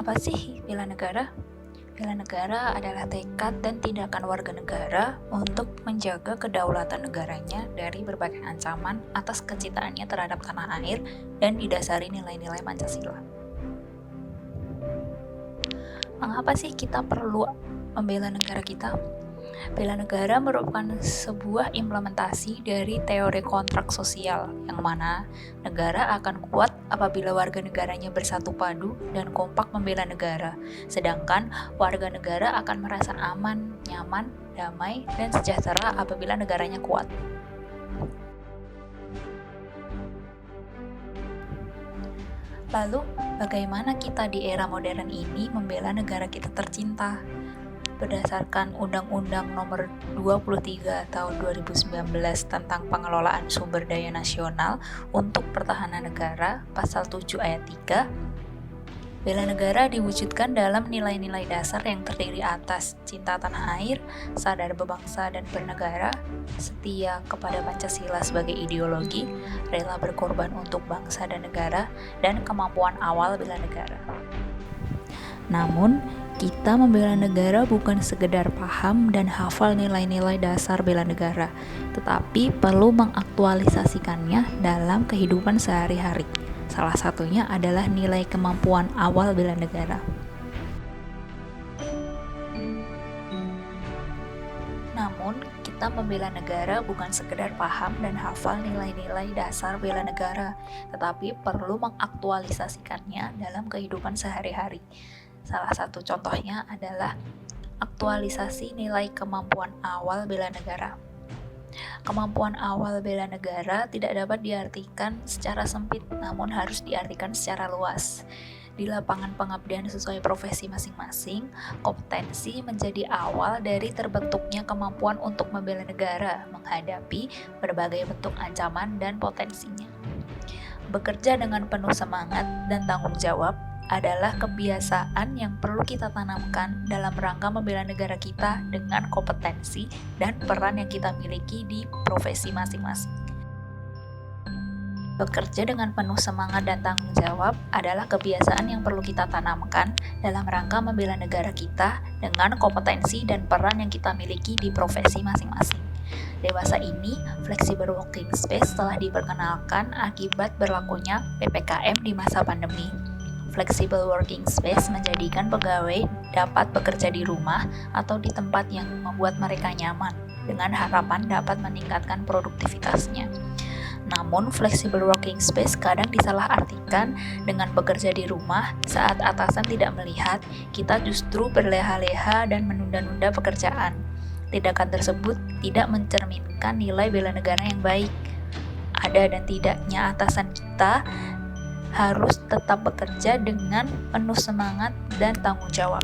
Apa sih bela negara? Bela negara adalah tekad dan tindakan warga negara untuk menjaga kedaulatan negaranya dari berbagai ancaman atas kecintaannya terhadap tanah air dan didasari nilai-nilai Pancasila. Mengapa sih kita perlu membela negara kita? Bela negara merupakan sebuah implementasi dari teori kontrak sosial, yang mana negara akan kuat apabila warga negaranya bersatu padu dan kompak membela negara, sedangkan warga negara akan merasa aman, nyaman, damai, dan sejahtera apabila negaranya kuat. Lalu, bagaimana kita di era modern ini membela negara kita tercinta? Berdasarkan Undang-Undang Nomor 23 Tahun 2019 tentang Pengelolaan Sumber Daya Nasional untuk Pertahanan Negara, Pasal 7 Ayat 3, bela negara diwujudkan dalam nilai-nilai dasar yang terdiri atas cinta tanah air, sadar berbangsa dan bernegara, setia kepada Pancasila sebagai ideologi, rela berkorban untuk bangsa dan negara, dan kemampuan awal bela negara. Namun, kita membela negara bukan sekedar paham dan hafal nilai-nilai dasar bela negara, tetapi perlu mengaktualisasikannya dalam kehidupan sehari-hari. Salah satunya adalah nilai kemampuan awal bela negara. Namun, kita membela negara bukan sekedar paham dan hafal nilai-nilai dasar bela negara, tetapi perlu mengaktualisasikannya dalam kehidupan sehari-hari. Salah satu contohnya adalah aktualisasi nilai kemampuan awal bela negara. Kemampuan awal bela negara tidak dapat diartikan secara sempit, namun harus diartikan secara luas. Di lapangan pengabdian sesuai profesi masing-masing, kompetensi menjadi awal dari terbentuknya kemampuan untuk membela negara menghadapi berbagai bentuk ancaman dan potensinya. Bekerja dengan penuh semangat dan tanggung jawab adalah kebiasaan yang perlu kita tanamkan dalam rangka membela negara kita dengan kompetensi dan peran yang kita miliki di profesi masing-masing. Bekerja dengan penuh semangat dan tanggung jawab adalah kebiasaan yang perlu kita tanamkan dalam rangka membela negara kita dengan kompetensi dan peran yang kita miliki di profesi masing-masing. Dewasa ini, flexible working space telah diperkenalkan akibat berlakunya PPKM di masa pandemi. Flexible working space menjadikan pegawai dapat bekerja di rumah atau di tempat yang membuat mereka nyaman, dengan harapan dapat meningkatkan produktivitasnya. Namun, flexible working space kadang disalahartikan dengan bekerja di rumah saat atasan tidak melihat, kita justru berleha-leha dan menunda-nunda pekerjaan. Tindakan tersebut tidak mencerminkan nilai bela negara yang baik. Ada dan tidaknya atasan kita harus tetap bekerja dengan penuh semangat dan tanggung jawab.